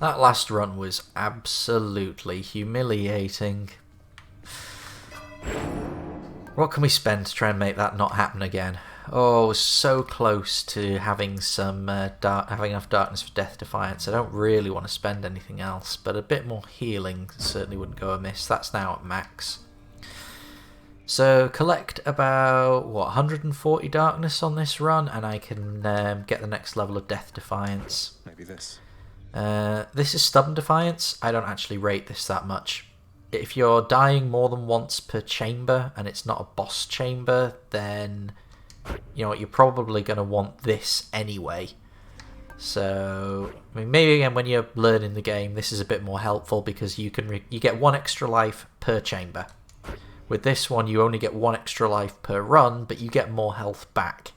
That last run was absolutely humiliating. What can we spend to try and make that not happen again? Oh, so close to having some having enough darkness for Death Defiance. I don't really want to spend anything else, but a bit more healing certainly wouldn't go amiss. That's now at max. So collect about, what, 140 darkness on this run, and I can get the next level of Death Defiance. Maybe this. This is Stubborn Defiance. I don't actually rate this that much. If you're dying more than once per chamber, and it's not a boss chamber, then you know what, you're probably going to want this anyway. So, I mean, maybe again when you're learning the game, this is a bit more helpful because you get 1 extra life per chamber. With this one, you only get 1 extra life per run, but you get more health back.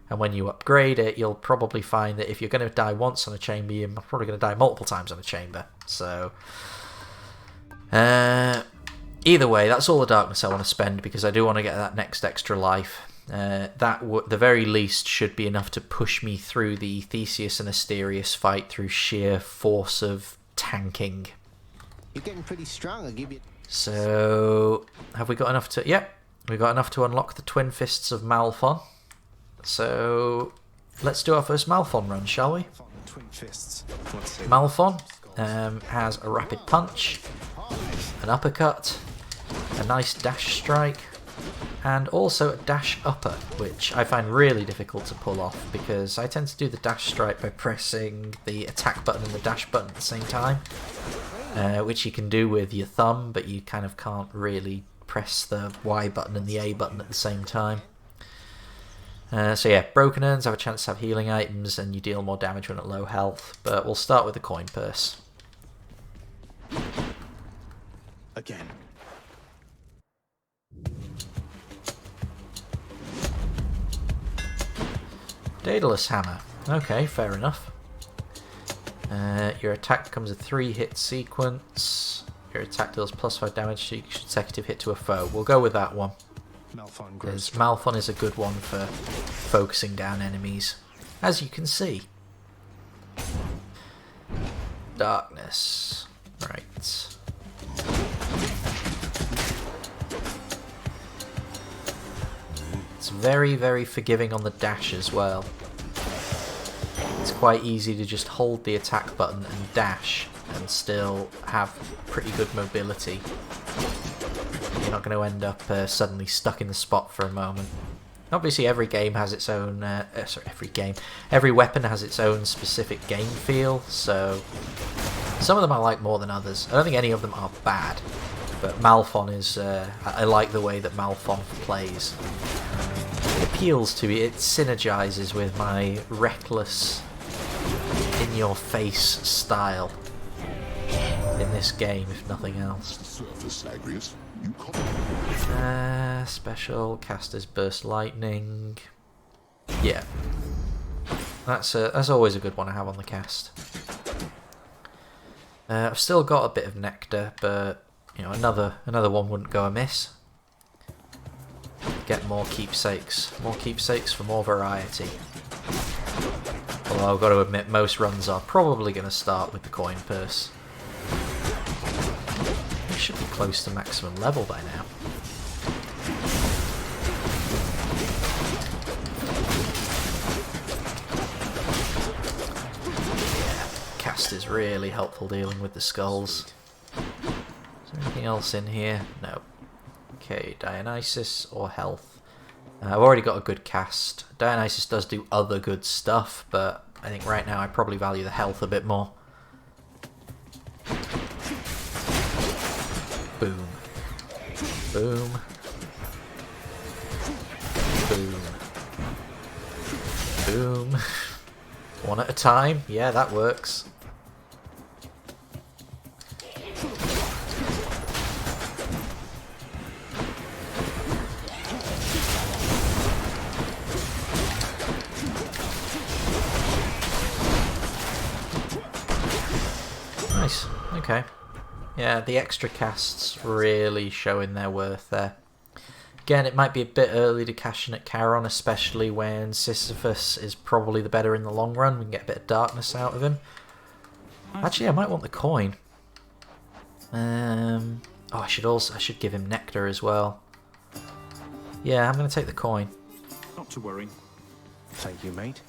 And when you upgrade it, you'll probably find that if you're going to die once on a chamber, you're probably going to die multiple times on a chamber. So, either way, that's all the darkness I want to spend because I do want to get that next extra life. That at the very least should be enough to push me through the Theseus and Asterius fight through sheer force of tanking. You're getting pretty strong, I'll give you. So, have we got enough to... Yep, we got enough to unlock the Twin Fists of Malphon. So, let's do our first Malphon run, shall we? Twin fists. Malphon has a rapid punch, an uppercut, a nice dash strike, and also a dash upper, which I find really difficult to pull off because I tend to do the dash strike by pressing the attack button and the dash button at the same time, which you can do with your thumb, but you kind of can't really press the Y button and the A button at the same time. So yeah, Broken Urns have a chance to have healing items and you deal more damage when at low health, but we'll start with the coin purse. Again. Daedalus Hammer. Okay, fair enough. Your attack becomes a 3-hit sequence. Your attack deals +5 damage to each consecutive hit to a foe. We'll go with that one. Because Malphon is a good one for focusing down enemies, as you can see. Darkness. Right. It's very, very forgiving on the dash as well. It's quite easy to just hold the attack button and dash and still have pretty good mobility. You're not going to end up suddenly stuck in the spot for a moment. Obviously every game has its own, every weapon has its own specific game feel, so some of them I like more than others. I don't think any of them are bad, but Malphon is, I like the way that Malphon plays. It appeals to me, it synergizes with my reckless, in-your-face style in this game, if nothing else. Special, Caster's Burst Lightning. Yeah. That's always a good one to have on the cast. I've still got a bit of Nectar, but you know, another one wouldn't go amiss. Get more keepsakes. More keepsakes for more variety. Although I've got to admit, most runs are probably going to start with the coin purse. It should be close to maximum level by now. Yeah, cast is really helpful dealing with the skulls. Is there anything else in here? No. Okay, Dionysus or health. I've already got a good cast. Dionysus does do other good stuff, but I think right now I probably value the health a bit more. Boom. Boom. Boom. Boom. One at a time. Yeah, that works. Nice. Okay. Yeah, the extra casts really showing their worth there. Again, it might be a bit early to cash in at Charon, especially when Sisyphus is probably the better in the long run. We can get a bit of darkness out of him. Actually, I might want the coin. Oh, I should give him nectar as well. Yeah, I'm going to take the coin. Not to worry. Thank you, mate.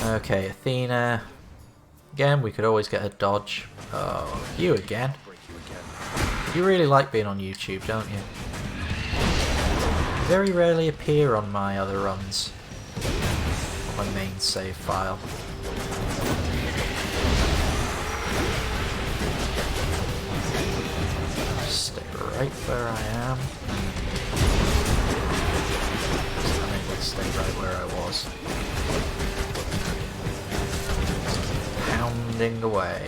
Okay, Athena. Again, we could always get a dodge. Oh, you again. You really like being on YouTube, don't you? You very rarely appear on my other runs. On my main save file. Stay right where I am. I'm able to stay right where I was. Just keep pounding away.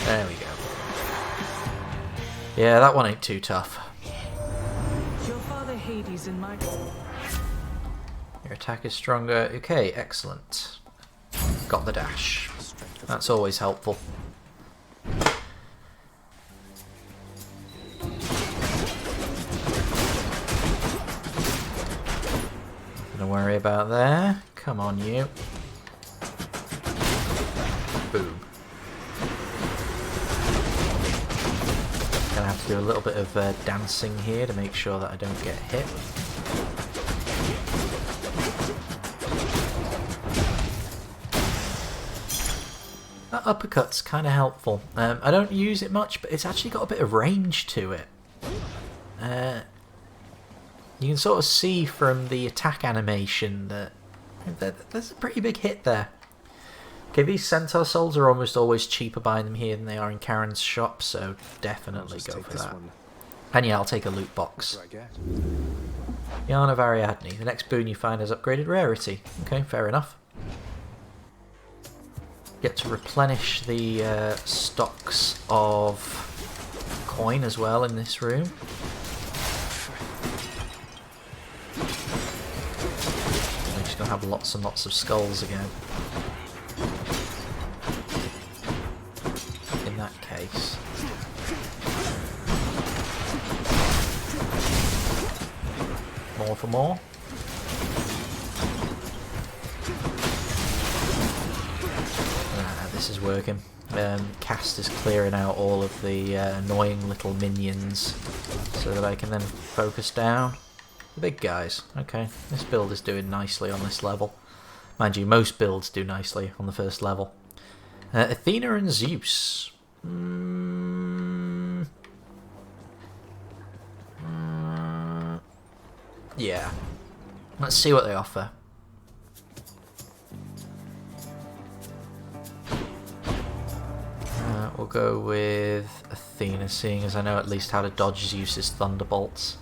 There we go. Yeah, that one ain't too tough. Your father Hades in my... Your attack is stronger. Okay, excellent. Got the dash. That's always helpful. Nothing to worry about there. Come on, you. Boom. Gonna have to do a little bit of dancing here to make sure that I don't get hit. That uppercut's kind of helpful. I don't use it much, but it's actually got a bit of range to it. You can sort of see from the attack animation that there's a pretty big hit there. Okay, these centaur souls are almost always cheaper buying them here than they are in Karen's shop, so definitely go for that. And yeah, I'll take a loot box. Yarn of Ariadne. The next boon you find has upgraded rarity. Okay, fair enough. Get to replenish the stocks of coin as well in this room. We're just going to have lots and lots of skulls again. In that case. More for more. This is working. Cast is clearing out all of the annoying little minions so that I can then focus down the big guys. Okay, this build is doing nicely on this level. Mind you, most builds do nicely on the first level. Athena and Zeus. Yeah. Let's see what they offer. We'll go with Athena, seeing as I know at least how to dodge Zeus's thunderbolts.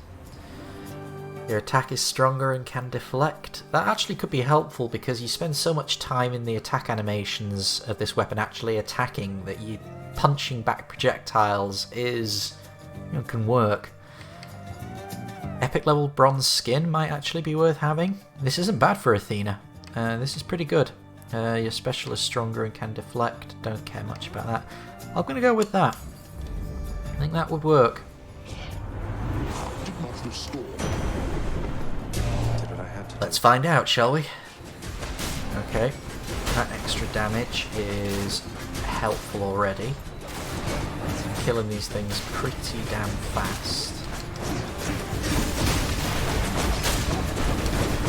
Your attack is stronger and can deflect. That actually could be helpful because you spend so much time in the attack animations of this weapon actually attacking that you punching back projectiles can work. Epic level bronze skin might actually be worth having. This isn't bad for Athena. This is pretty good. Your special is stronger and can deflect. Don't care much about that. I'm going to go with that. I think that would work. Let's find out, shall we? Okay. That extra damage is helpful already. I'm killing these things pretty damn fast.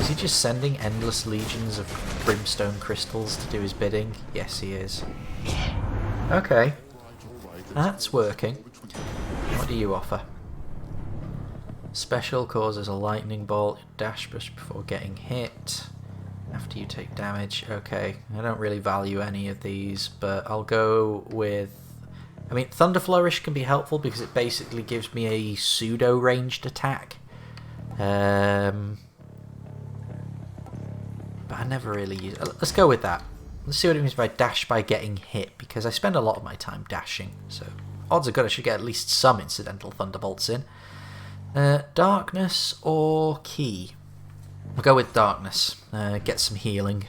Is he just sending endless legions of brimstone crystals to do his bidding? Yes, he is. Okay. That's working. What do you offer? Special causes a lightning bolt, dash push before getting hit. After you take damage. Okay, I don't really value any of these, but I'll go with... I mean, Thunder Flourish can be helpful because it basically gives me a pseudo-ranged attack. But I never really use it. Let's go with that. Let's see what it means by dash by getting hit, because I spend a lot of my time dashing, so odds are good I should get at least some incidental thunderbolts in. Darkness or key? We'll go with darkness. Get some healing.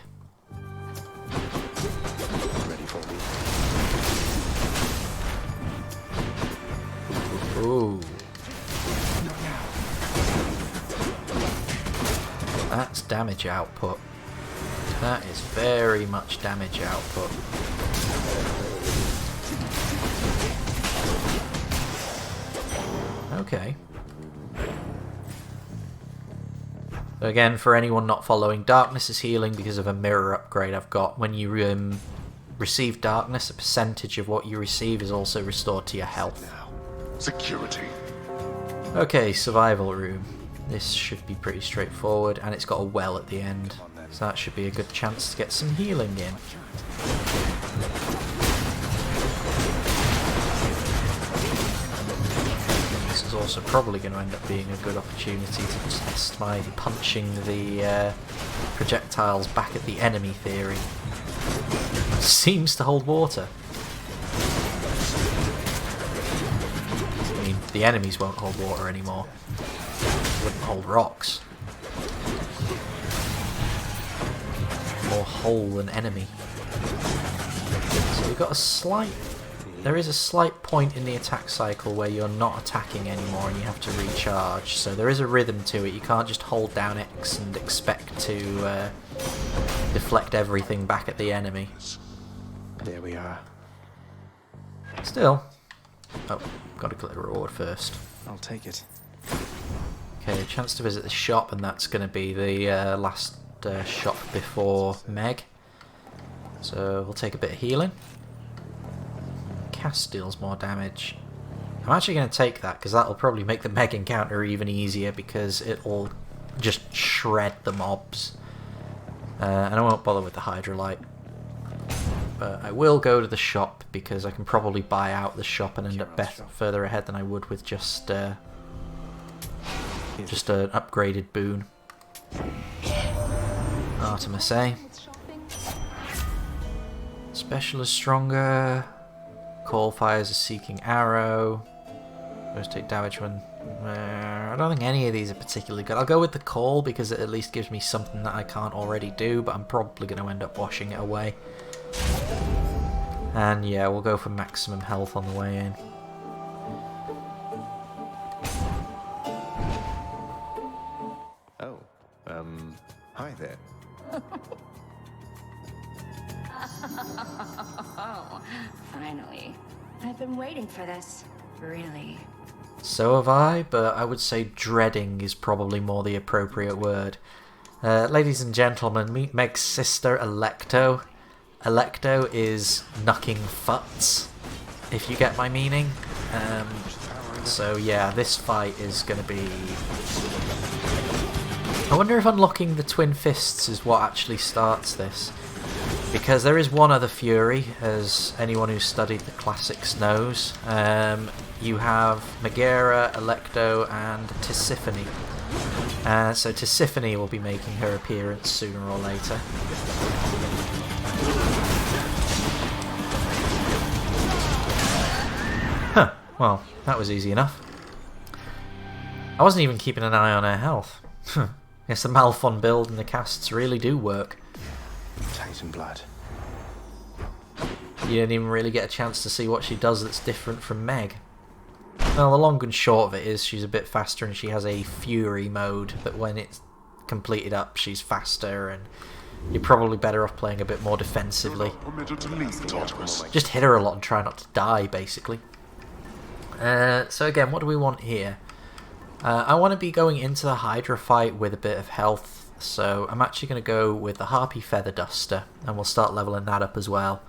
Ready for me. Ooh. That's damage output. That is very much damage output. Okay. So again, for anyone not following, darkness is healing because of a mirror upgrade I've got. When you receive darkness, a percentage of what you receive is also restored to your health. Now, security. Okay, survival room. This should be pretty straightforward, and it's got a well at the end, so that should be a good chance to get some healing in. This is also probably going to end up being a good opportunity to test my punching the projectiles back at the enemy theory. Seems to hold water. I mean, the enemies won't hold water anymore. Wouldn't hold rocks. More hole than enemy. So we've got a slight... There is a slight point in the attack cycle where you're not attacking anymore and you have to recharge. So there is a rhythm to it. You can't just hold down X and expect to deflect everything back at the enemy. There we are. Still. Oh, got to collect the reward first. I'll take it. Okay, a chance to visit the shop, and that's going to be the last shop before Meg. So we'll take a bit of healing. Cast deals more damage. I'm actually going to take that because that'll probably make the Meg encounter even easier because it'll just shred the mobs. And I won't bother with the Hydrolite. But I will go to the shop because I can probably buy out the shop and end up further ahead than I would with just an upgraded boon. Artemis, eh? Special is stronger. Call fires a seeking arrow. Those take damage when... I don't think any of these are particularly good. I'll go with the call because it at least gives me something that I can't already do, but I'm probably going to end up washing it away. And yeah, we'll go for maximum health on the way in. Oh, hi there. Oh, finally. I've been waiting for this. Really. So have I, but I would say dreading is probably more the appropriate word. Ladies and gentlemen, meet Meg's sister, Electo. Electo is knucking futs, if you get my meaning. So yeah, this fight is going to be... I wonder if unlocking the Twin Fists is what actually starts this. Because there is one other Fury, as anyone who's studied the classics knows. You have Megara, Electo, and Tisiphone. So Tisiphone will be making her appearance sooner or later. Huh, well, that was easy enough. I wasn't even keeping an eye on her health. Guess the Malphon build and the casts really do work. Titan blood. You didn't even really get a chance to see what she does that's different from Meg. Well, the long and short of it is she's a bit faster and she has a Fury mode that when it's completed up she's faster, and you're probably better off playing a bit more defensively. Permitted to leave, TARTARUS. Just hit her a lot and try not to die, basically. So again, what do we want here? I want to be going into the Hydra fight with a bit of health, so I'm actually going to go with the Harpy Feather Duster, and we'll start leveling that up as well.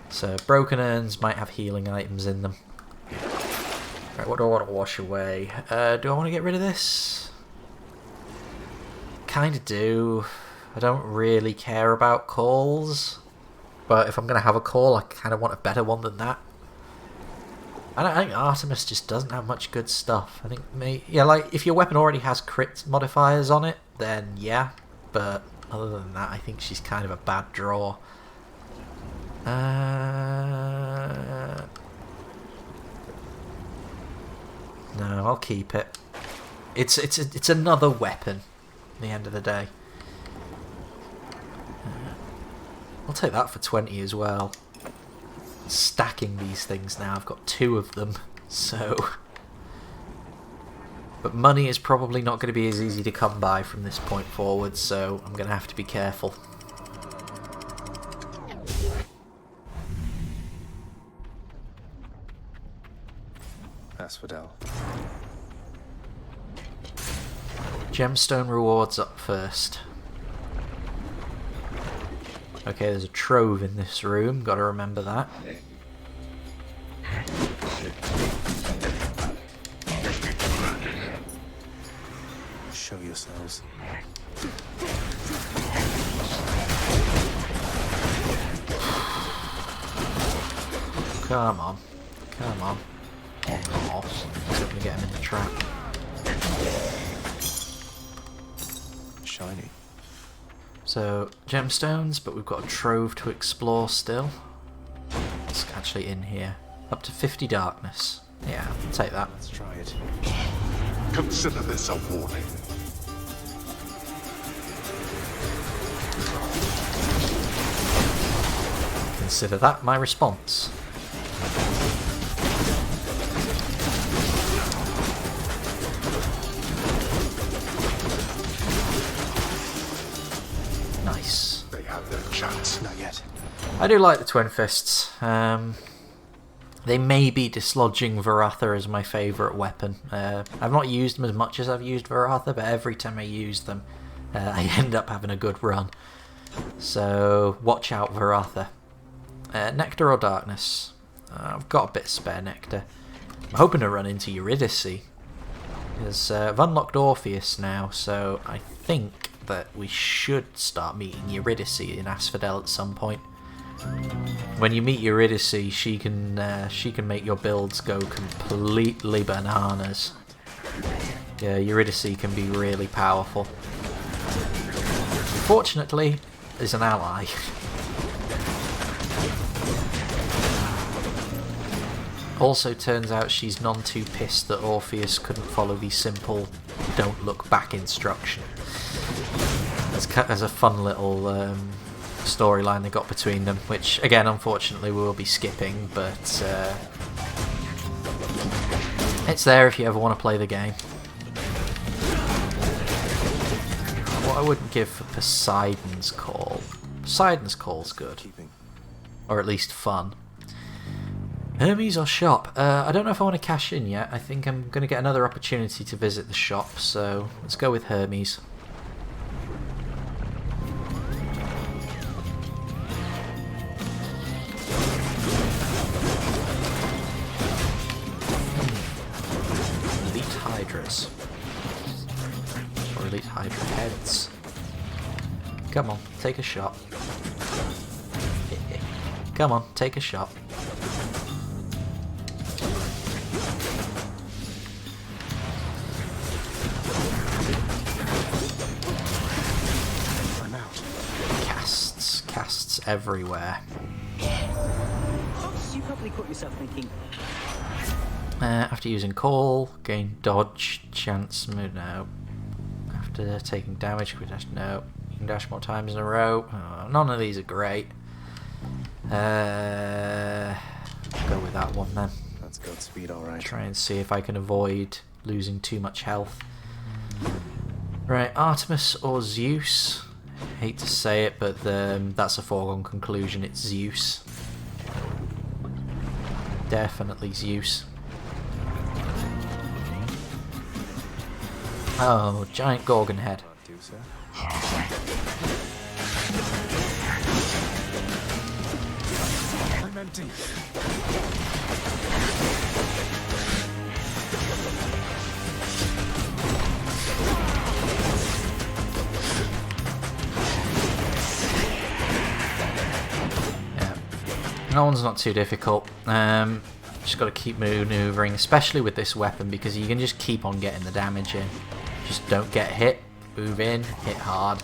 So Broken Urns might have healing items in them. Right, what do I want to wash away? Do I want to get rid of this? Kinda do. I don't really care about calls, but if I'm going to have a call, I kind of want a better one than that. I think Artemis just doesn't have much good stuff. I think yeah, like if your weapon already has crit modifiers on it, then yeah. But other than that, I think she's kind of a bad draw. No, I'll keep it. It's another weapon. At the end of the day, I'll take that for 20 as well. Stacking these things now. I've got 2 of them, so But money is probably not going to be as easy to come by from this point forward, so I'm going to have to be careful. Asphodel. Gemstone rewards up first. Okay, there's a trove in this room, gotta remember that. Show yourselves. Come on. Come on. Oh, still gonna get him in the trap. Shiny. So, gemstones, but we've got a trove to explore still. It's actually in here. Up to 50 darkness. Yeah, I'll take that. Let's try it. Consider this a warning. Consider that my response. Nice. They have their chance. Not yet. I do like the Twin Fists. They may be dislodging Varatha as my favourite weapon. I've not used them as much as I've used Varatha, but every time I use them, I end up having a good run. So, watch out, Varatha. Nectar or Darkness? I've got a bit of spare Nectar. I'm hoping to run into Eurydice. Because I've unlocked Orpheus now, so I think that we should start meeting Eurydice in Asphodel at some point. When you meet Eurydice, she can make your builds go completely bananas. Yeah, Eurydice can be really powerful. Fortunately, is an ally. Also turns out she's none too pissed that Orpheus couldn't follow the simple "don't look back" instruction. There's a fun little storyline they got between them, which again unfortunately we will be skipping, but it's there if you ever want to play the game. What I wouldn't give for Poseidon's Call. Poseidon's Call's good. Or at least fun. Hermes or shop? I don't know if I want to cash in yet. I think I'm going to get another opportunity to visit the shop, so let's go with Hermes. Elite Hydras. Or Elite Hydra heads. Come on, take a shot. Come on, take a shot. I'm out. Casts everywhere. You probably caught yourself thinking. After using call, gain dodge, chance move. No. After taking damage, we dash. No. You can dash more times in a row. Oh, none of these are great. Go with that one then. That's Godspeed, alright. Try and see if I can avoid losing too much health. Right, Artemis or Zeus? Hate to say it, but that's a foregone conclusion. It's Zeus. Definitely Zeus. Oh, giant Gorgon head. Do so. I'm empty. Yeah, that one's not too difficult. Just got to keep maneuvering, especially with this weapon, because you can just keep on getting the damage in. Just don't get hit, move in, hit hard.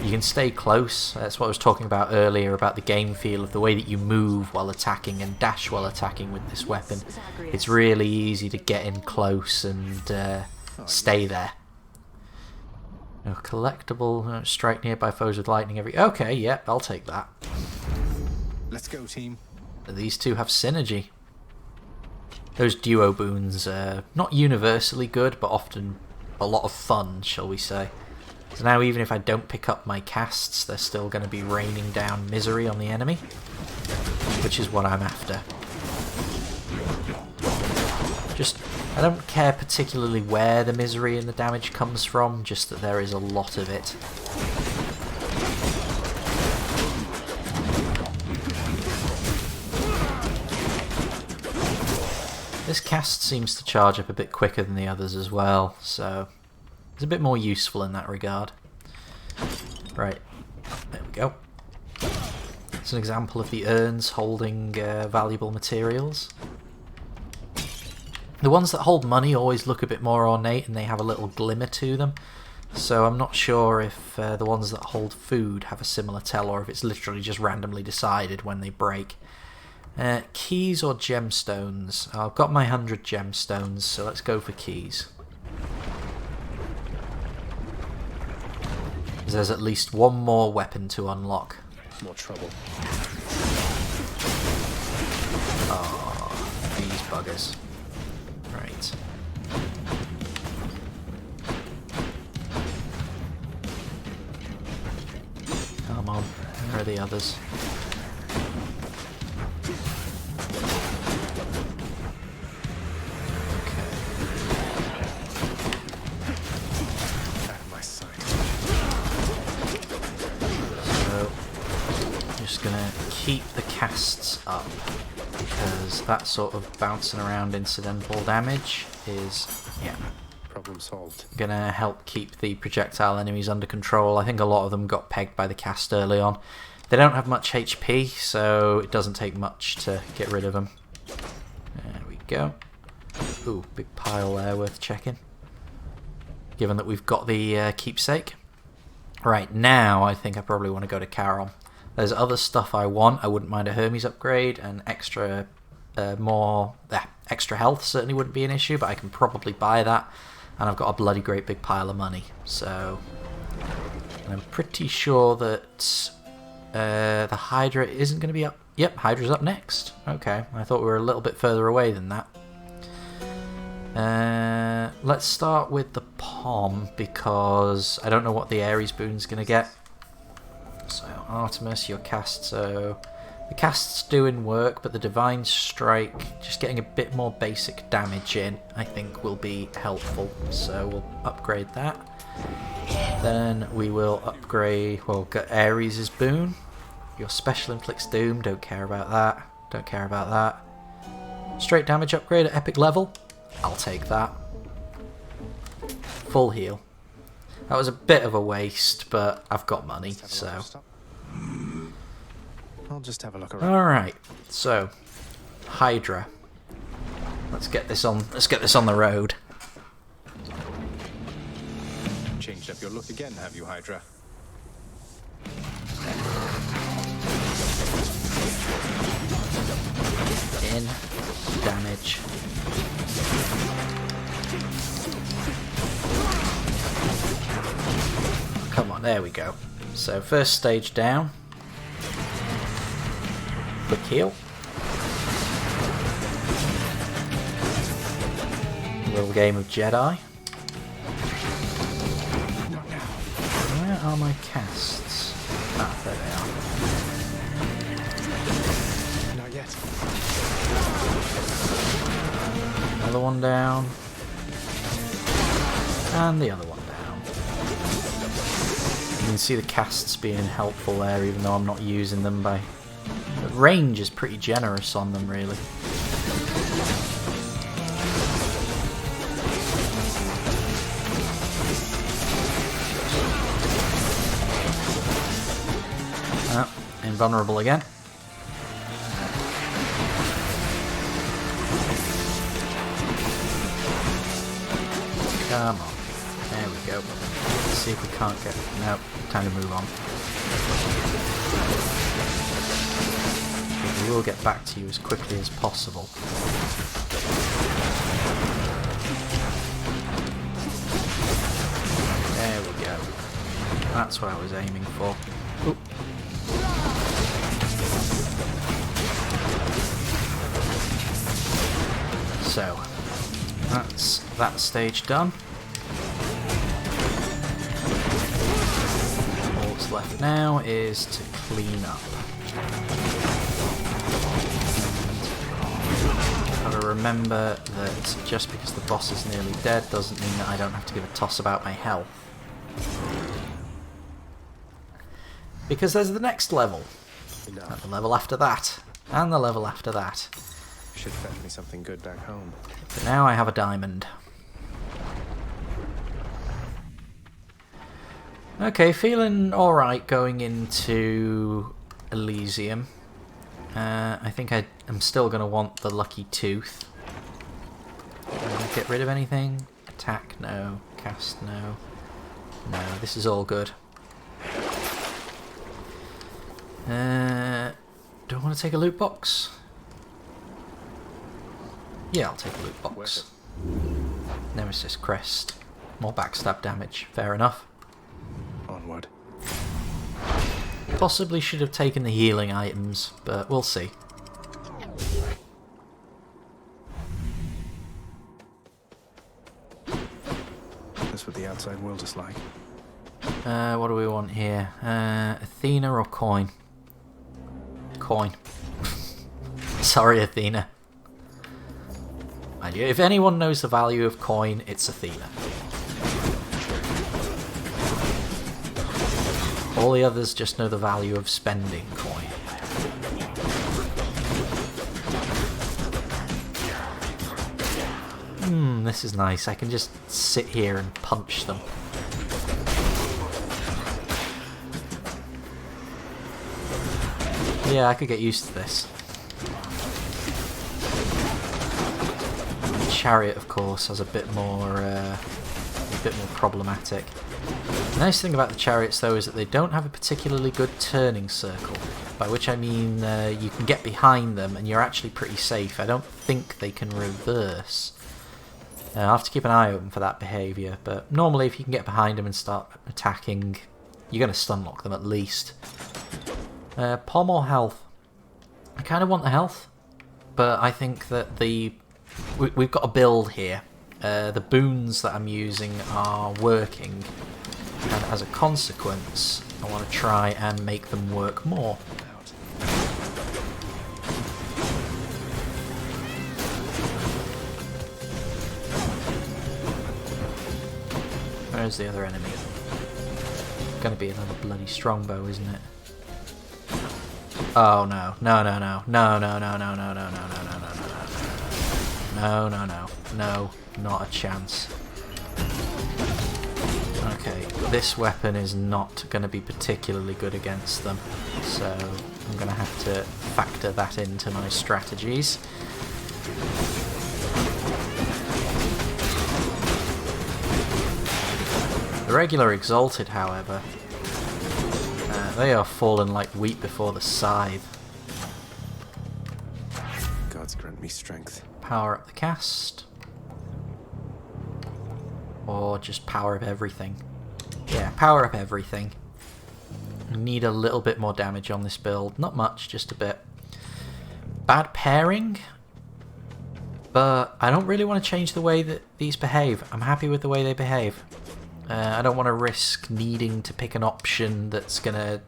You can stay close. That's what I was talking about earlier about the game feel of the way that you move while attacking and dash while attacking with this weapon. It's really easy to get in close and stay there. No, collectible, strike nearby foes with lightning every... Okay, yeah, I'll take that. Let's go, team. These two have synergy. those duo boons are not universally good, but often a lot of fun, shall we say. So now even if I don't pick up my casts, they're still going to be raining down misery on the enemy, which is what I'm after. I don't care particularly where the misery and the damage comes from, just that there is a lot of it. This cast seems to charge up a bit quicker than the others as well, so it's a bit more useful in that regard. Right, there we go. It's an example of the urns holding valuable materials. The ones that hold money always look a bit more ornate and they have a little glimmer to them. So I'm not sure if the ones that hold food have a similar tell or if it's literally just randomly decided when they break. Keys or gemstones? I've got my 100 gemstones, so let's go for keys. There's at least one more weapon to unlock. More trouble. Oh, these buggers. Right. Come on, where are the others? Out of my sight. So, just gonna keep the casts up, because that sort of bouncing around incidental damage is, yeah, Problem solved. gonna help keep the projectile enemies under control. I think a lot of them got pegged by the cast early on. They don't have much HP, so it doesn't take much to get rid of them. There we go. Ooh, big pile there worth checking, given that we've got the keepsake. Right, now I think I probably want to go to Carol. There's other stuff I want. I wouldn't mind a Hermes upgrade, and extra extra health certainly wouldn't be an issue, but I can probably buy that, and I've got a bloody great big pile of money. So I'm pretty sure that the Hydra isn't going to be up. Yep, Hydra's up next. Okay, I thought we were a little bit further away than that. Let's start with the Pom, because I don't know what the Ares boon's going to get. So Artemis, your cast, so the cast's doing work, but the Divine Strike, just getting a bit more basic damage in, I think will be helpful. So we'll upgrade that. Then we will upgrade, well, get Ares' boon. Your special inflicts doom, don't care about that. Don't care about that. Straight damage upgrade at epic level, I'll take that. Full heal. That was a bit of a waste, but I've got money, so. I'll just have a look around. Alright, so Hydra. Let's get this on the road. Changed up your look again, have you, Hydra? In damage. Come on, there we go. So first stage down. Quick heal. A little game of Jedi. Where are my casts? Ah, there they are. Not yet. Another one down. And the other one down. You can see the casts being helpful there, even though I'm not using them by... The range is pretty generous on them, really. Oh, invulnerable again. Come on. There we go. Let's see if we can't get... Nope, time to move on. But we will get back to you as quickly as possible. There we go. That's what I was aiming for. Ooh. So that stage done. All that's left now is to clean up. Gotta remember that just because the boss is nearly dead doesn't mean that I don't have to give a toss about my health. Because there's the next level, and the level after that, and the level after that. Should fetch me something good back home. But now I have a diamond. Okay, feeling alright going into Elysium. I think I'm still going to want the lucky tooth. Get rid of anything? Attack, no. Cast, no. No, this is all good. Do I want to take a loot box? Yeah, I'll take a loot box. Nemesis crest. More backstab damage. Fair enough. Onward. Possibly should have taken the healing items, but we'll see. That's what the outside world is like. What do we want here? Athena or coin? Coin. Sorry, Athena. If anyone knows the value of coin, it's Athena. All the others just know the value of spending coin. This is nice. I can just sit here and punch them. Yeah, I could get used to this. Chariot, of course, has a bit more problematic. The nice thing about the chariots, though, is that they don't have a particularly good turning circle, by which I mean you can get behind them and you're actually pretty safe. I don't think they can reverse. I'll have to keep an eye open for that behaviour, but normally if you can get behind them and start attacking, you're going to stun lock them at least. Pom or health? I kind of want the health, but I think that we've got a build here. The boons that I'm using are working, and as a consequence I want to try and make them work more. Where's the other enemy? Gonna be another bloody strongbow, isn't it? Oh no. No, no, no. No, no, no, no, no, no, no, no, no, no, no, no, no, no. No, not a chance. Okay, this weapon is not going to be particularly good against them, so I'm going to have to factor that into my strategies. The regular Exalted, however, they are falling like wheat before the scythe. Gods grant me strength. Power up the cast. Or just power up everything. Yeah, power up everything. Need a little bit more damage on this build. Not much, just a bit. Bad pairing, but I don't really want to change the way that these behave. I'm happy with the way they behave. I don't want to risk needing to pick an option that's gonna...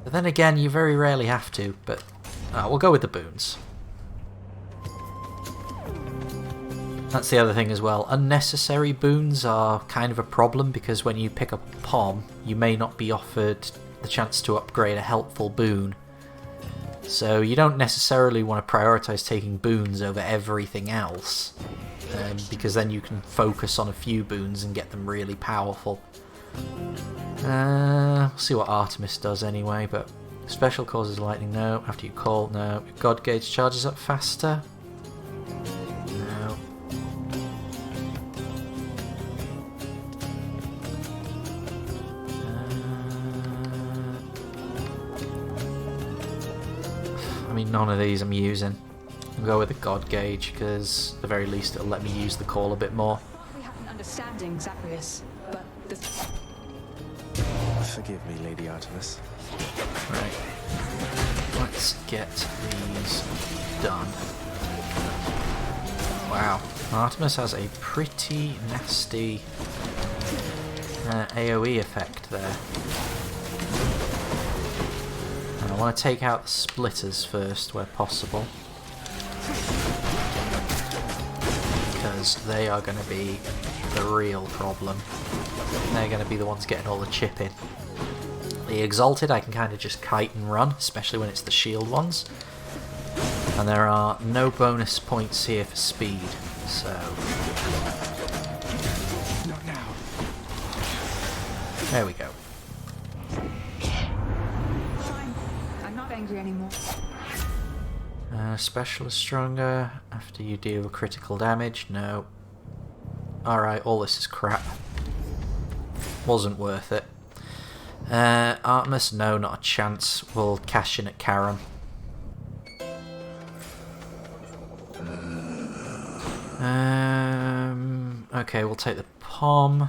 But then again, you very rarely have to, but we'll go with the boons. That's the other thing as well. Unnecessary boons are kind of a problem, because when you pick up a pom, you may not be offered the chance to upgrade a helpful boon. So you don't necessarily want to prioritise taking boons over everything else, because then you can focus on a few boons and get them really powerful. We'll see what Artemis does anyway, but special causes lightning, no. After you call, no. God gauge charges up faster. No. I mean, none of these I'm using. I'll go with the God gauge, because at the very least it'll let me use the call a bit more. We have an understanding, Zacharias, but the... Forgive me, Lady Artemis. Right. Let's get these done. Wow, Artemis has a pretty nasty AoE effect there. And I want to take out the splitters first where possible, because they are going to be the real problem. They're going to be the ones getting all the chip in. The Exalted I can kind of just kite and run, especially when it's the shield ones. And there are no bonus points here for speed, so... Not now. There we go. Fine. I'm not angry anymore. Specialist stronger after you deal critical damage. No. Alright, all this is crap. Wasn't worth it. Artemis, no, not a chance. We'll cash in at Karam. Okay, we'll take the Pom.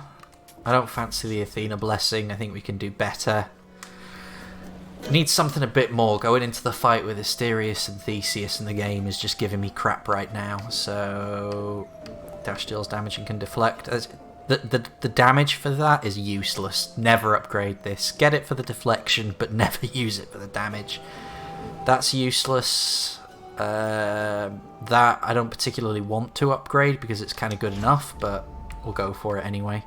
I don't fancy the Athena Blessing. I think we can do better. Need something a bit more. Going into the fight with Asterius and Theseus in the game is just giving me crap right now. So dash deals damage and can deflect. The damage for that is useless. Never upgrade this. Get it for the deflection, but never use it for the damage. That's useless. That I don't particularly want to upgrade because it's kind of good enough, but we'll go for it anyway.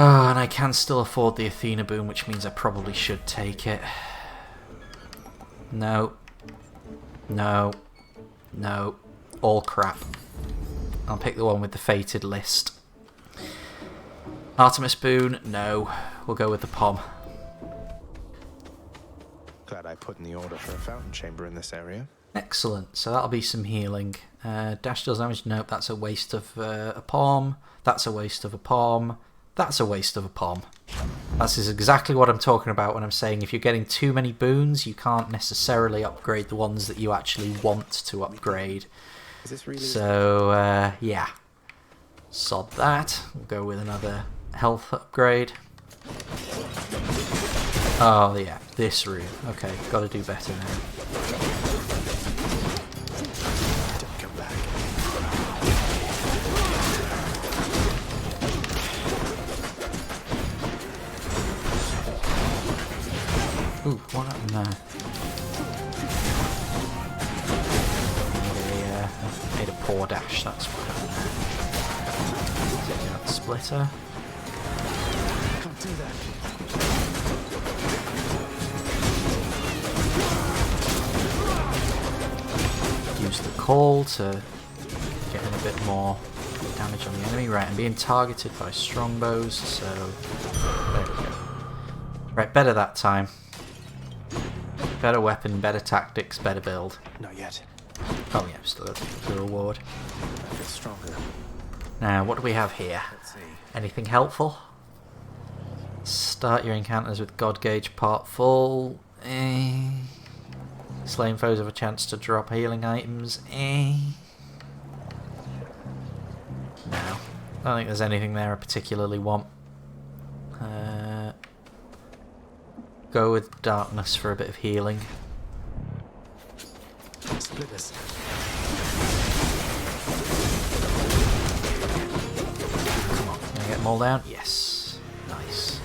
Oh, and I can still afford the Athena boon, which means I probably should take it. No. No. No. All crap. I'll pick the one with the fated list. Artemis boon, no. We'll go with the Pom. Glad I put in the order for a fountain chamber in this area. Excellent. So that'll be some healing. Dash deals damage. Nope, that's a waste of a Pom. That's a waste of a Pom. That's a waste of a Pom. That's exactly what I'm talking about when I'm saying if you're getting too many boons, you can't necessarily upgrade the ones that you actually want to upgrade. Is this really... So, yeah. Sod that. We'll go with another health upgrade. Oh, yeah. This room. Okay, gotta do better now. Don't come back. Ooh, what happened there? Made a poor dash, that's what happened there. Taking out the splitter. Can't do that. Use the call to get in a bit more damage on the enemy. Right, I'm being targeted by strongbows, so there we go. Right, better that time. Better weapon, better tactics, better build. Not yet. Oh yeah, still got the reward. I feel stronger. Now, what do we have here? Let's see. Anything helpful? Start your encounters with God Gauge part full. Slain foes have a chance to drop healing items. No. I don't think there's anything there I particularly want. Go with darkness for a bit of healing. Split us. Come on, can I get them all down? Yes. Nice.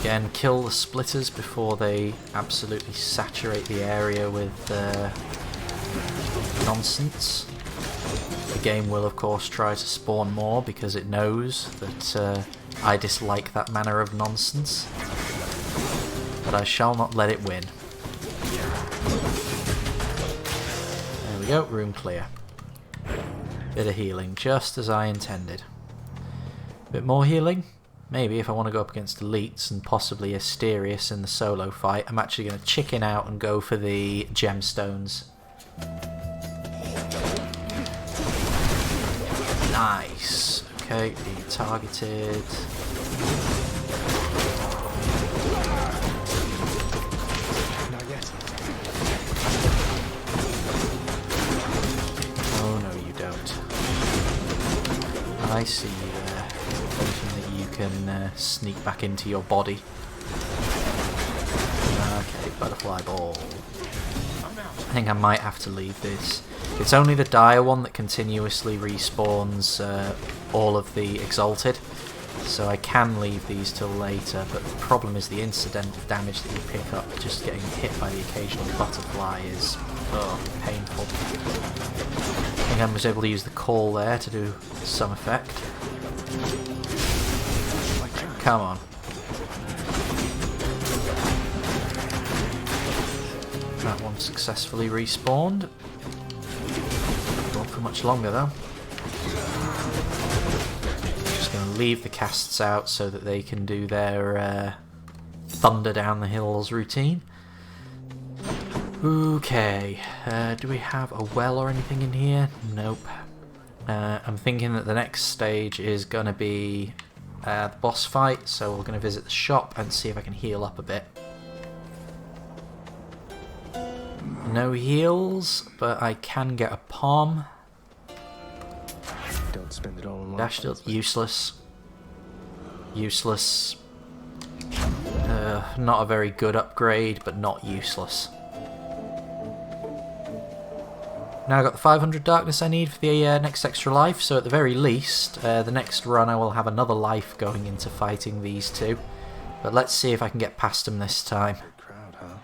Again, kill the splitters before they absolutely saturate the area with nonsense. The game will of course try to spawn more because it knows that I dislike that manner of nonsense. But I shall not let it win. There we go, room clear. Bit of healing, just as I intended. Bit more healing? Maybe if I want to go up against elites and possibly Asterius in the solo fight. I'm actually going to chicken out and go for the gemstones. Nice. Okay, being targeted. Not yet. Oh no, you don't. I see you there. Thinking that you can sneak back into your body. Okay, butterfly ball. think I might have to leave this. It's only the dire one that continuously respawns all of the exalted, so I can leave these till later, but the problem is the incidental damage that you pick up just getting hit by the occasional butterfly is painful. I think I was able to use the call there to do some effect. Come on. That one successfully respawned. Not for much longer though. Just going to leave the casts out so that they can do their thunder down the hills routine. Okay, do we have a well or anything in here? Nope. I'm thinking that the next stage is going to be the boss fight, so we're going to visit the shop and see if I can heal up a bit. No heals, but I can get a palm. Don't spend it all in one Dash place. useless. Useless. Not a very good upgrade, but not useless. Now I've got the 500 darkness I need for the next extra life, so at the very least, the next run I will have another life going into fighting these two. But let's see if I can get past them this time. Crowd, huh?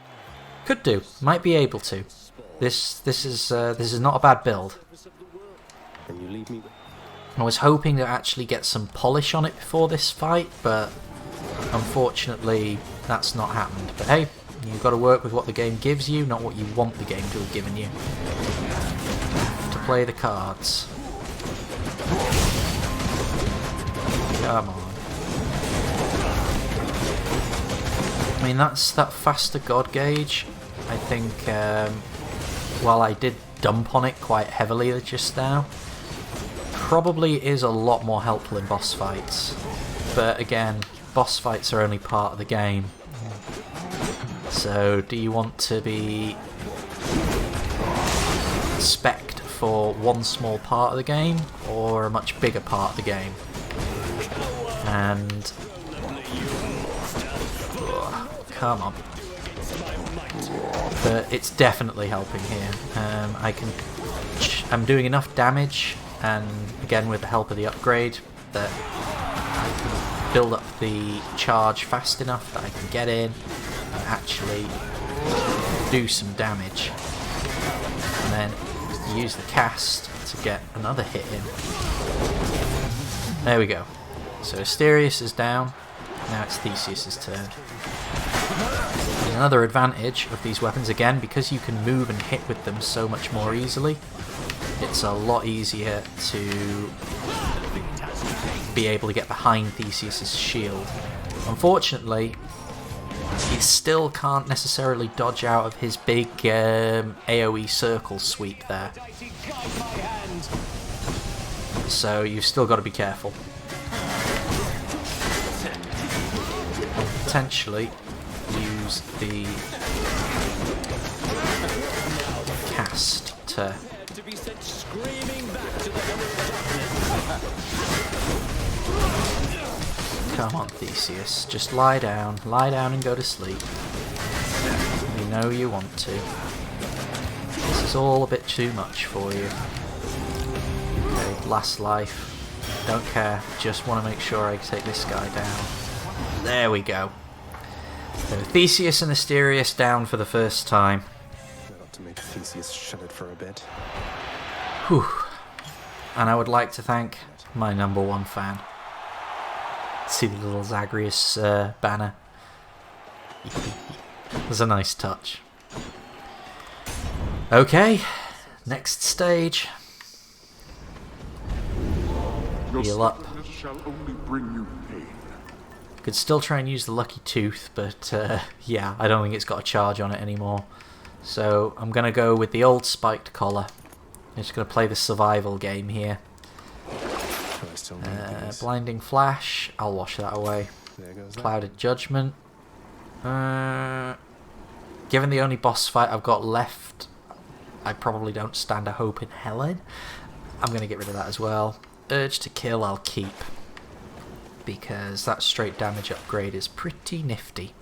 Could do. Might be able to. This is not a bad build. And you leave me. I was hoping to actually get some polish on it before this fight, but unfortunately that's not happened. But hey, you've got to work with what the game gives you, not what you want the game to have given you. To play the cards. Come on. I mean, that's that faster god gauge. I think while I did dump on it quite heavily just now, probably is a lot more helpful in boss fights. But again, boss fights are only part of the game. So do you want to be spec'd for one small part of the game or a much bigger part of the game? And come on. But it's definitely helping here. I'm doing enough damage, and again with the help of the upgrade, that I can build up the charge fast enough that I can get in and actually do some damage. And then use the cast to get another hit in. There we go. So Asterius is down. Now it's Theseus' turn. There's another advantage of these weapons, again, because you can move and hit with them so much more easily. It's a lot easier to be able to get behind Theseus' shield. Unfortunately, he still can't necessarily dodge out of his big AoE circle sweep there. So you've still got to be careful. Potentially use the cast to come on, Theseus, just lie down and go to sleep. You know you want to. This is all a bit too much for you. Okay, last life. Don't care, just want to make sure I take this guy down. There we go. So Theseus and Asterius down for the first time. That ought to make Theseus shut it for a bit. Whew. And I would like to thank my #1 fan. See the little Zagreus banner. It was a nice touch. Okay, next stage. Your Heal up. stubbornness shall only bring you pain. Could still try and use the Lucky Tooth, but yeah, I don't think it's got a charge on it anymore. So I'm going to go with the old spiked collar. I'm just going to play the survival game here. I still need these. Blinding Flash, I'll wash that away. There goes that. Clouded Judgment. Given the only boss fight I've got left, I probably don't stand a hope in hell in. I'm going to get rid of that as well. Urge to Kill I'll keep, because that straight damage upgrade is pretty nifty.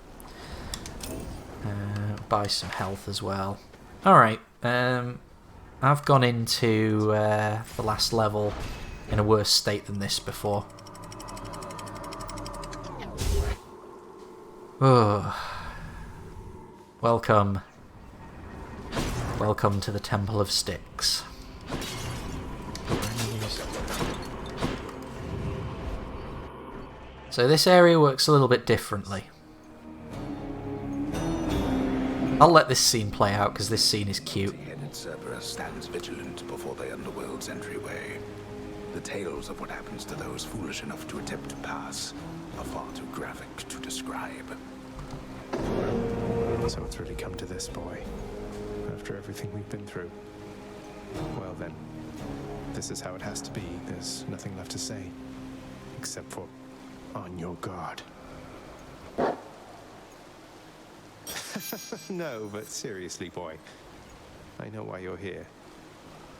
Buy some health as well. Alright, I've gone into the last level in a worse state than this before. Oh. Welcome. Welcome to the Temple of STYX. So this area works a little bit differently. I'll let this scene play out because this scene is cute. The Cerberus stands vigilant before the underworld's entryway. The tales of what happens to those foolish enough to attempt to pass are far too graphic to describe. So it's really come to this, boy. After everything we've been through. Well then, this is how it has to be. There's nothing left to say. Except for, on your guard. No, but seriously, boy. I know why you're here.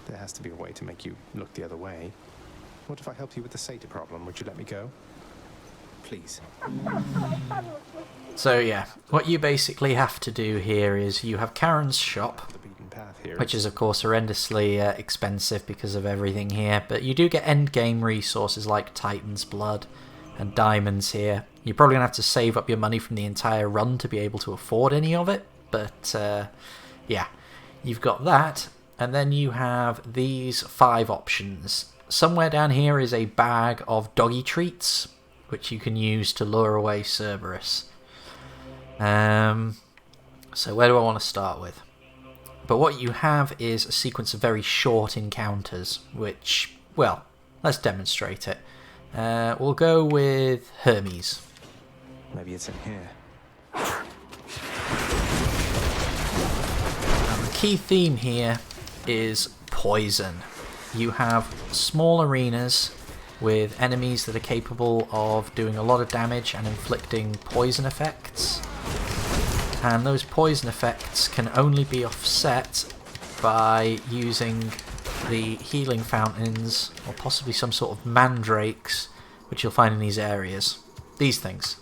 There has to be a way to make you look the other way. What if I help you with the satyr problem? Would you let me go? Please. So yeah, what you basically have to do here is you have Karen's shop, The beaten path here. which is of course horrendously expensive because of everything here, but you do get end game resources like Titan's Blood and diamonds here. You're probably going to have to save up your money from the entire run to be able to afford any of it, but yeah, you've got that, and then you have these 5 options. Somewhere down here is a bag of doggy treats, which you can use to lure away Cerberus. So where do I want to start with? But what you have is a sequence of very short encounters, which, well, let's demonstrate it. We'll go with Hermes. Maybe it's in here. And the key theme here is poison. You have small arenas with enemies that are capable of doing a lot of damage and inflicting poison effects. And those poison effects can only be offset by using the healing fountains, or possibly some sort of mandrakes, which you'll find in these areas. These things.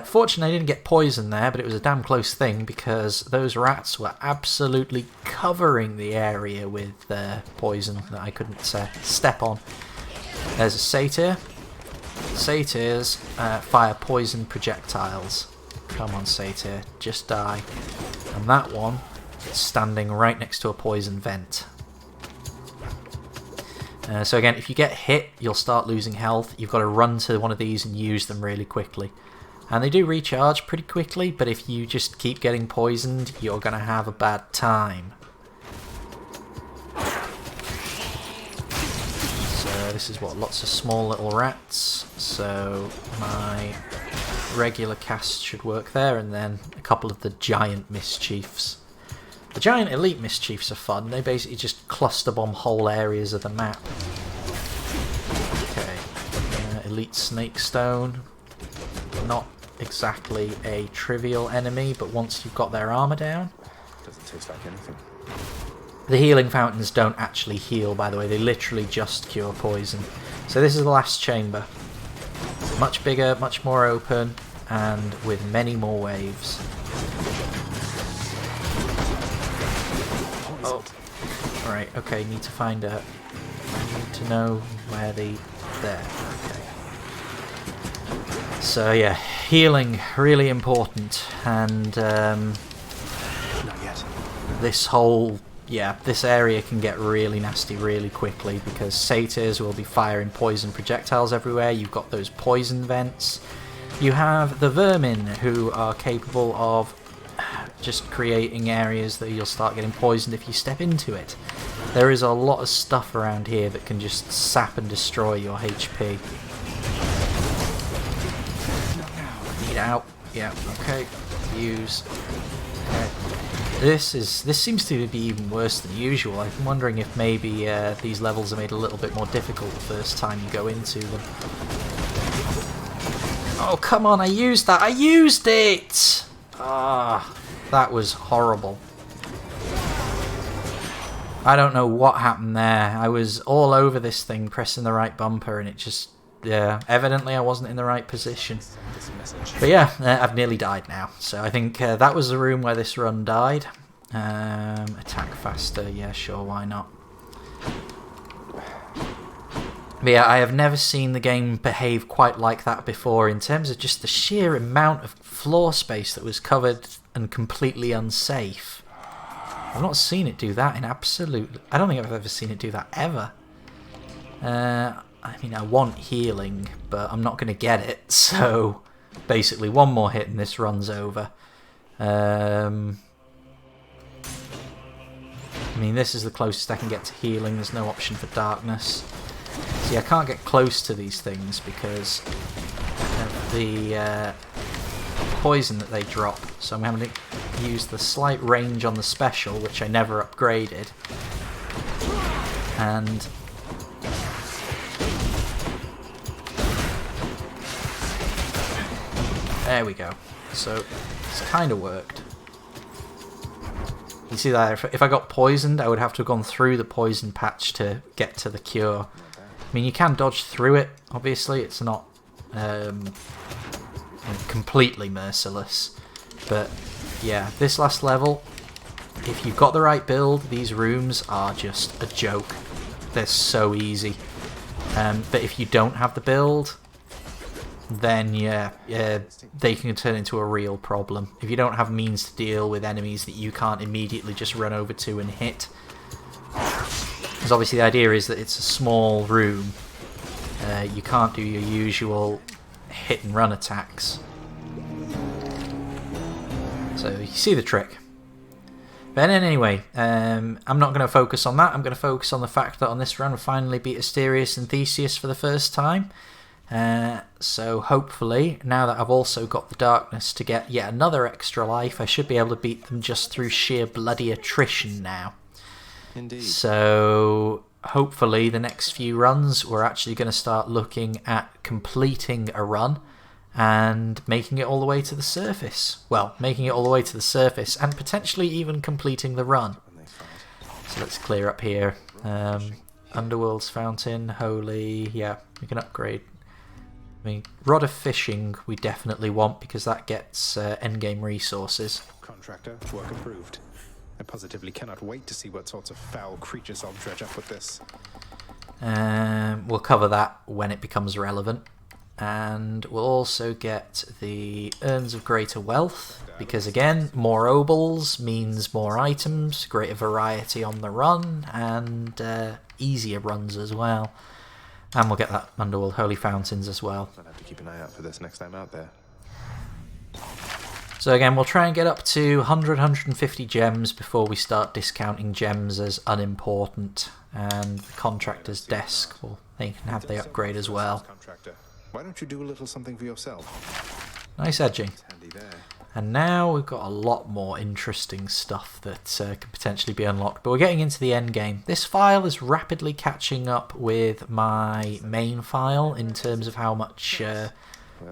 Fortunately I didn't get poisoned there, but it was a damn close thing because those rats were absolutely covering the area with poison that I couldn't step on. There's a satyr. Satyrs fire poison projectiles. Come on, satyr, just die. And that one is standing right next to a poison vent. So again, if you get hit, you'll start losing health. You've got to run to one of these and use them really quickly. And they do recharge pretty quickly, but if you just keep getting poisoned, you're going to have a bad time. So this is what, lots of small little rats. So my regular cast should work there, and then a couple of the giant mischiefs. The giant elite mischiefs are fun. They basically just cluster bomb whole areas of the map. Okay, elite snake stone. Not exactly a trivial enemy, but once you've got their armor down. Doesn't taste like anything. The healing fountains don't actually heal, by the way. They literally just cure poison. So this is the last chamber. Much bigger, much more open, and with many more waves. Oh, right. Okay. Need to find a. I need to know where the. There. Okay. So yeah, healing really important, and Not yet. this whole. Yeah, this area can get really nasty really quickly because satyrs will be firing poison projectiles everywhere. You've got those poison vents. You have the vermin who are capable of just creating areas that you'll start getting poisoned if you step into it. There is a lot of stuff around here that can just sap and destroy your HP. Need out. Yeah, okay. Use. Okay. This seems to be even worse than usual. I'm wondering if maybe these levels are made a little bit more difficult the first time you go into them. Oh, come on, I used that! I used it! Ah, that was horrible. I don't know what happened there. I was all over this thing, pressing the right bumper, and it just... Yeah, evidently I wasn't in the right position. But yeah, I've nearly died now. So I think that was the room where this run died. Attack faster, yeah, sure, why not? But yeah, I have never seen the game behave quite like that before in terms of just the sheer amount of floor space that was covered and completely unsafe. I've not seen it do that in absolutely... I don't think I've ever seen it do that ever. I mean, I want healing, but I'm not going to get it, so basically one more hit and this run's over. I mean, this is the closest I can get to healing. There's no option for darkness. See, I can't get close to these things because of the poison that they drop. So I'm having to use the slight range on the special, which I never upgraded. And there we go. So it's kind of worked. You see that if I got poisoned, I would have to have gone through the poison patch to get to the cure. I mean, you can dodge through it, obviously. It's not completely merciless. But yeah, this last level, if you've got the right build, these rooms are just a joke. They're so easy. But if you don't have the build, then yeah, they can turn into a real problem. If you don't have means to deal with enemies that you can't immediately just run over to and hit. Because obviously the idea is that it's a small room. You can't do your usual hit and run attacks. So you see the trick. But anyway, I'm not going to focus on that. I'm going to focus on the fact that on this run we finally beat Asterius and Theseus for the first time. So hopefully, now that I've also got the darkness to get yet another extra life, I should be able to beat them just through sheer bloody attrition now. Indeed. So hopefully the next few runs we're actually going to start looking at completing a run and making it all the way to the surface. Well, making it all the way to the surface and potentially even completing the run. So let's clear up here. Underworld's Fountain, Holy, yeah, we can upgrade. I mean, Rod of Fishing we definitely want because that gets endgame resources. Contractor, work approved. I positively cannot wait to see what sorts of foul creatures I'll dredge up with this. We'll cover that when it becomes relevant. And we'll also get the Urns of Greater Wealth, because again, more obols means more items, greater variety on the run, and easier runs as well. And we'll get that Underworld Holy Fountains as well. I'll have to keep an eye out for this next time out there. So again, we'll try and get up to 100, 150 gems before we start discounting gems as unimportant. And the Contractor's Desk, well, they can have the upgrade as well. Contractor, why don't you do a little something for yourself? Nice edging. It's handy there. And now we've got a lot more interesting stuff that could potentially be unlocked. But we're getting into the end game. This file is rapidly catching up with my main file in terms of how much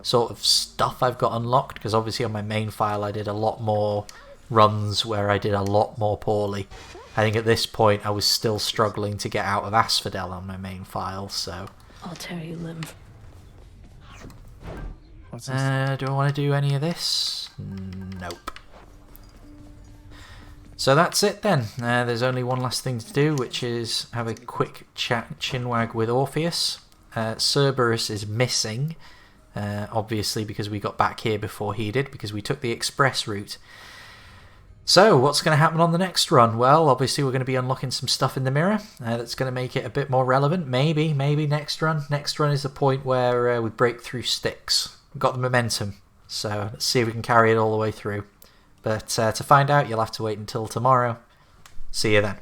sort of stuff I've got unlocked. Because obviously on my main file I did a lot more runs where I did a lot more poorly. I think at this point I was still struggling to get out of Asphodel on my main file. So I'll tear you limb. What's this? do I want to do any of this? Nope. So that's it then. There's only one last thing to do, which is have a quick chinwag with Orpheus. Cerberus is missing, obviously because we got back here before he did, because we took the express route. So what's going to happen on the next run? Well, obviously we're going to be unlocking some stuff in the mirror that's going to make it a bit more relevant. Maybe next run. Next run is the point where we break through STYX. We've got the momentum, so let's see if we can carry it all the way through. But to find out, you'll have to wait until tomorrow. See you then.